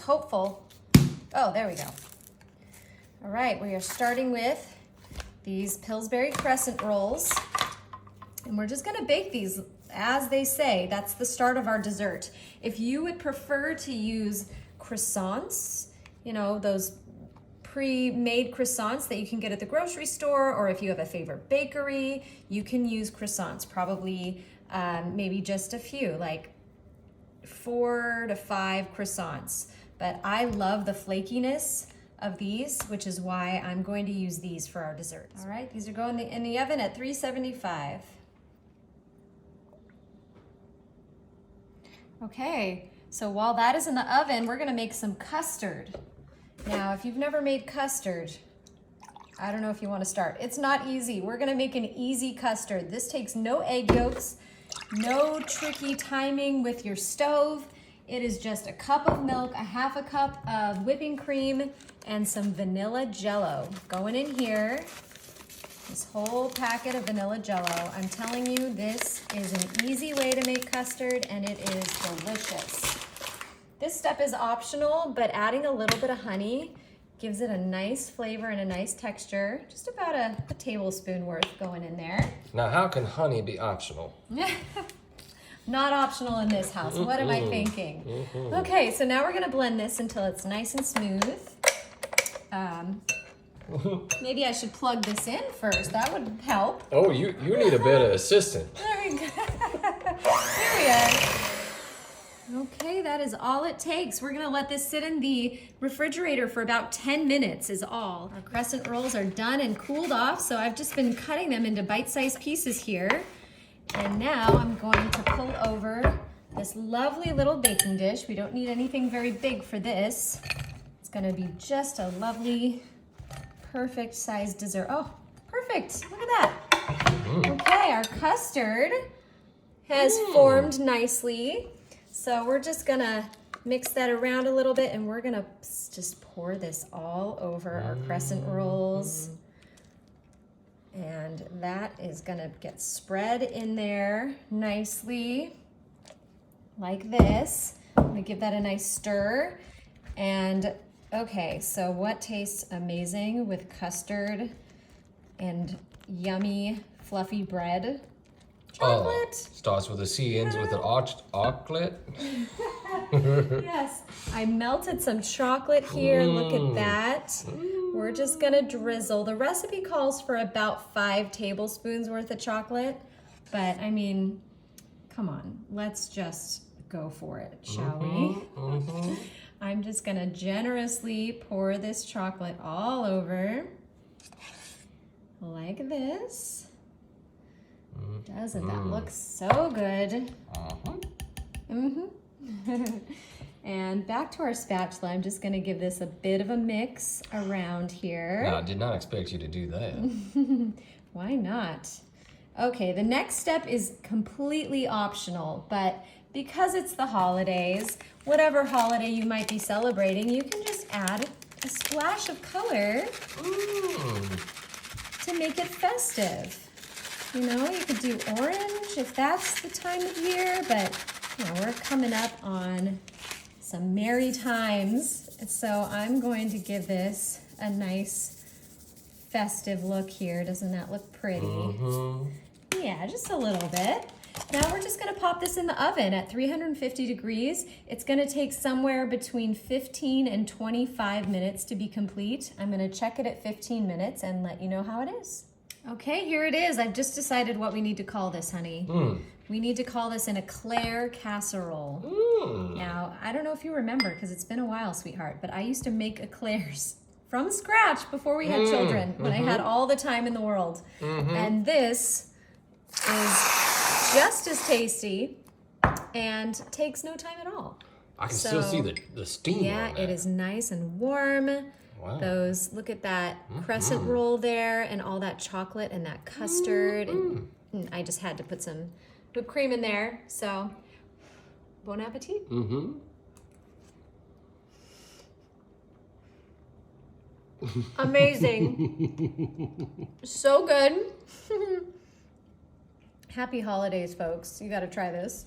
hopeful. Oh, there we go. All right, we are starting with these Pillsbury Crescent rolls. And we're just gonna bake these as they say. That's the start of our dessert. If you would prefer to use croissants, you know, those pre-made croissants that you can get at the grocery store, or if you have a favorite bakery, you can use croissants, probably maybe just a few, like 4 to 5 croissants. But I love the flakiness of these, which is why I'm going to use these for our dessert. All right, these are going in the oven at 375. Okay, so while that is in the oven, we're gonna make some custard. Now, if you've never made custard, I don't know if you wanna start. It's not easy. We're gonna make an easy custard. This takes no egg yolks, no tricky timing with your stove. It is just a cup of milk, a half a cup of whipping cream, and some vanilla jello. Going in here, this whole packet of vanilla jello. I'm telling you, this is an easy way to make custard, and it is delicious. This step is optional, but adding a little bit of honey gives it a nice flavor and a nice texture. Just about a tablespoon worth going in there. Now, how can honey be optional? Not optional in this house. What am I thinking? Okay, so now we're gonna blend this until it's nice and smooth. Maybe I should plug this in first. That would help. Oh, you need a bit of assistance. There we go. There we are. Okay, that is all it takes. We're gonna let this sit in the refrigerator for about 10 minutes is all. Our crescent rolls are done and cooled off, so I've just been cutting them into bite-sized pieces here. And now I'm going to pull over this lovely little baking dish. We don't need anything very big for this. It's gonna be just a lovely, perfect sized dessert. Oh, perfect, look at that. Okay, our custard has formed nicely. So we're just gonna mix that around a little bit, and we're gonna just pour this all over our crescent rolls. And that is gonna get spread in there nicely, like this. I'm gonna give that a nice stir. And okay, so what tastes amazing with custard and yummy, fluffy bread? Chocolate. Starts with a C, ends with an chocolate. Yes, I melted some chocolate here. Look at that. We're just gonna drizzle. The recipe calls for about 5 tablespoons worth of chocolate, but I mean, come on, let's just go for it, shall we? I'm just gonna generously pour this chocolate all over, like this. Doesn't that look so good? And back to our spatula, I'm just gonna give this a bit of a mix around here. No, I did not expect you to do that. Why not? Okay, the next step is completely optional, but because it's the holidays, whatever holiday you might be celebrating, you can just add a splash of color to make it festive. You know, you could do orange if that's the time of year, but you know, we're coming up on some merry times. So I'm going to give this a nice festive look here. Doesn't that look pretty? Yeah, just a little bit. Now we're just gonna pop this in the oven at 350 degrees. It's gonna take somewhere between 15 and 25 minutes to be complete. I'm gonna check it at 15 minutes and let you know how it is. Okay, here it is. I've just decided what we need to call this, honey. We need to call this an eclair casserole. Now, I don't know if you remember, because it's been a while, sweetheart, but I used to make eclairs from scratch before we had children, when I had all the time in the world. And this is just as tasty and takes no time at all. I can still see the steam Yeah, on that. it is nice and warm. Wow. Those, look at that crescent roll there and all that chocolate and that custard. And I just had to put some whipped cream in there. So, bon appetit. Amazing. So good. Happy holidays, folks. You got to try this.